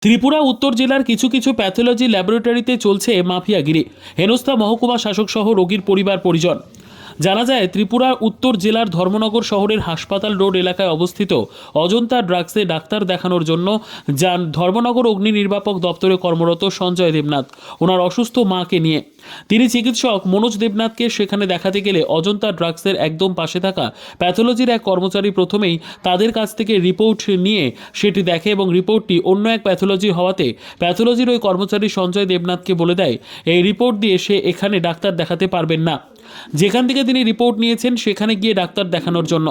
ত্রিপুরা উত্তর জেলার কিছু কিছু প্যাথোলজি ল্যাবরেটরিতে চলছে মাফিয়াগিরি। হেনস্থা মহকুমা শাসক সহ রোগীর পরিবার পরিজন। জানা যায়, ত্রিপুরা উত্তর জেলার ধর্মনগর শহরের হাসপাতাল রোড এলাকায় অবস্থিত অজন্তা ড্রাগসে ডাক্তার দেখানোর জন্য যান ধর্মনগর অগ্নি নির্বাপক দপ্তরে কর্মরত সঞ্জয় দেবনাথ ওনার অসুস্থ মাকে নিয়ে। তিনি চিকিৎসক মনোজ দেবনাথকে সেখানে দেখাতে গেলে অজন্তা ড্রাগসের একদম পাশে থাকা প্যাথোলজির এক কর্মচারী প্রথমেই তাদের কাছ থেকে রিপোর্ট নিয়ে সেটি দেখে এবং রিপোর্টটি অন্য এক প্যাথোলজি হওয়াতে প্যাথোলজির ওই কর্মচারী সঞ্জয় দেবনাথকে বলে দেয় এই রিপোর্ট দিয়ে সে এখানে ডাক্তার দেখাতে পারবেন না। যেখান থেকে তিনি রিপোর্ট নিয়েছেন সেখানে গিয়ে ডাক্তার দেখানোর জন্য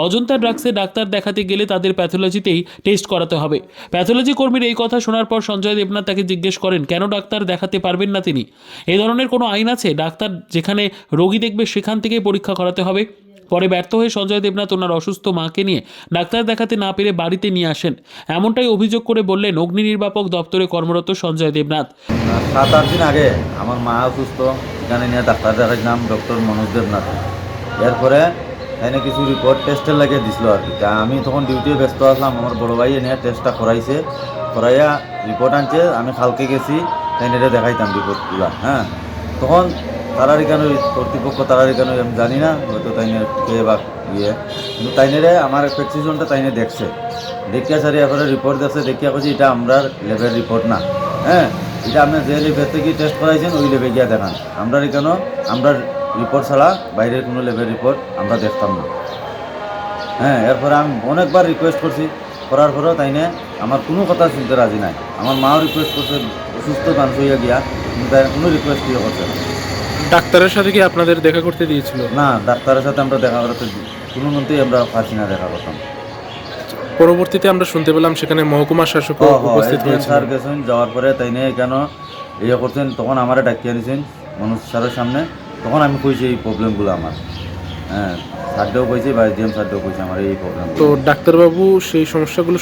অজন্তা ড্রাগসে ডাক্তার দেখাতে গেলে তাদের প্যাথোলজিতেই টেস্ট করাতে হবে। প্যাথোলজি কর্মীর এই কথা শোনার পর সঞ্জয় দেবনাথ তাকে জিজ্ঞেস করেন কেন ডাক্তার দেখাতে পারবেন না তিনি। এই ধরনের কোনো আইন আছে? ডাক্তার যেখানে রোগী দেখবে সেখান থেকেই পরীক্ষা করাতে হবে। পরে ব্যর্থ হয়ে সঞ্জয় দেবনাথ ওনার অসুস্থ মাকে নিয়ে ডাক্তার দেখাতে না পেরে বাড়িতে নিয়ে আসেন। এমনটাই অভিযোগ করে বললেন অগ্নি নির্বাপক দপ্তরে কর্মরত সঞ্জয় দেবনাথ। 7-8 দিন আগে আমার মা অসুস্থ, এখানে নিয়ে ডাক্তার দেখাইছিলাম ডক্টর মনোজ দেবনাথ। এরপরে এনে কিছু রিপোর্ট টেস্টের লাগিয়ে দিছিল আর কি। আমি তখন ডিউটিতে ব্যস্ত আসলাম, আমার বড় ভাই এনে টেস্টটা করাইয়া রিপোর্ট আনছে। আমি কালকে গেছি তাইনে দেখাইতাম রিপোর্টগুলো। হ্যাঁ, তখন তারারই কেন কর্তৃপক্ষ তারারই কেন আমি জানি না, হয়তো তাইনের কে বা ইয়ে, কিন্তু তাইনেরে আমার প্রেসক্রিপশনটা তাইনে দেখছে। দেখিয়া সারি এরপরে রিপোর্ট দেখছে, দেখিয়া করছি এটা আমরা ল্যাবের রিপোর্ট না। হ্যাঁ, এটা আপনি যে ল্যাবের থেকে টেস্ট করাইছেন ওই ল্যাবে গিয়া দেখান। আমরা কেন আমরা রিপোর্ট ছাড়া বাইরের কোনো ল্যাবের রিপোর্ট আমরা দেখতাম না। হ্যাঁ, এরপরে আমি অনেকবার রিকোয়েস্ট করছি, করার পরেও তাইনে আমার কোনো কথা শুনতে রাজি নাই। আমার মাও রিকোয়েস্ট করছে, অসুস্থ মানুষ হইয়া গিয়া, কিন্তু তাই কোনো রিকোয়েস্ট ইয়ে করছে না। ডাক্তারের সাথে কি আপনাদের দেখা করতে দিয়েছিল? না, ডাক্তারের সাথে আমরা দেখা করতে কোনো মতেই আমরা পারছি না দেখা করতাম। পরবর্তীতে আমরা শুনতে পেলাম সেখানে মহকুমা শাসক উপস্থিত হয়েছেন। স্যার গেছেন, যাওয়ার পরে তাইনে কেন ইয়ে করছেন, তখন আমারে ডাকিয়ে নিয়েছেন মনোজ স্যারের সামনে। তখন আমি কইছি এই প্রবলেমগুলো আমার। হ্যাঁ, স্যারটাও কইছি বা এসডিএম স্যারটাও কইছি আমার এই প্রবলেম। তো ডাক্তারবাবু সেই সমস্যাগুলো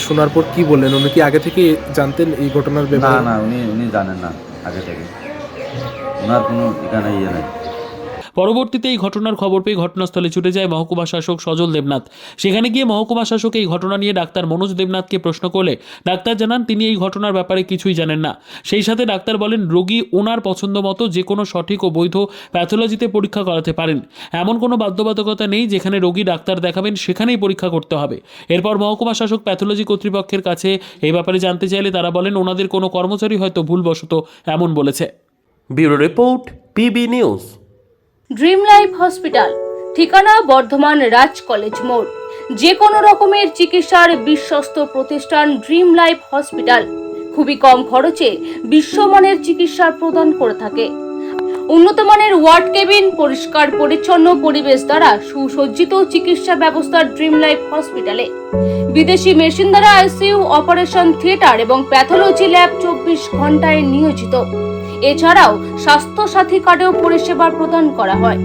শোনার পর কি বললেন? উনি কি আগে থেকে জানতেন এই ঘটনার না ব্যাপারে? না, উনি জানেন না আগে থেকে, ওনার কোনো এখানে ইয়ে নাই। পরবর্তীতে এই ঘটনার খবর পেয়ে ঘটনাস্থলে ছুটে যায় মহকুমা শাসক সজল দেবনাথ। সেখানে গিয়ে মহকুমা শাসক এই ঘটনা নিয়ে ডাক্তার মনোজ দেবনাথকে প্রশ্ন করলে ডাক্তার জানান তিনি এই ঘটনার ব্যাপারে কিছুই জানেন না। সেই সাথে ডাক্তার বলেন রোগী ওনার পছন্দ মতো যে কোনো সঠিক ও বৈধ প্যাথোলজিতে পরীক্ষা করাতে পারেন। এমন কোনো বাধ্যবাধকতা নেই যেখানে রোগী ডাক্তার দেখাবেন সেখানেই পরীক্ষা করতে হবে। এরপর মহকুমা শাসক প্যাথোলজি কর্তৃপক্ষের কাছে এই ব্যাপারে জানতে চাইলে তারা বলেন ওনাদের কোনো কর্মচারী হয়তো ভুলবশত এমন বলেছে। Bureau report, PB news. Dream life hospital, ঠিকানা বর্ধমান রাজ কলেজ মোড়। যে কোনো রকমের চিকিৎসার বিশ্বস্ত প্রতিষ্ঠান ড্রিম লাইফ হসপিটাল খুবই কম খরচে বিশ্বমানের চিকিৎসা প্রদান করে থাকে। উন্নত মানের ওয়ার্ড কেবিন, পরিষ্কার পরিচ্ছন্ন পরিবেশ দ্বারা সুসজ্জিত চিকিৎসা ব্যবস্থা ড্রিম লাইফ হসপিটালে। বিদেশি মেশিন দ্বারা আইসিইউ, অপারেশন থিয়েটার এবং প্যাথোলজি ল্যাব 24 ঘন্টায় নিয়োজিত। এছাড়াও স্বাস্থ্য সাথী কার্ডেও পরিষেবা প্রদান করা হয়।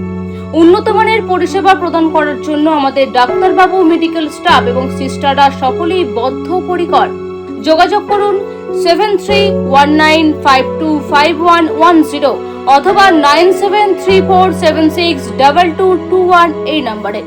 উন্নত মানের পরিষেবা প্রদান করার জন্য আমাদের ডাক্তারবাবু, মেডিকেল স্টাফ এবং সিস্টাররা সকলেই বদ্ধপরিকর। যোগাযোগ করুন 7319525110 অথবা 9734762221 এই নম্বরে।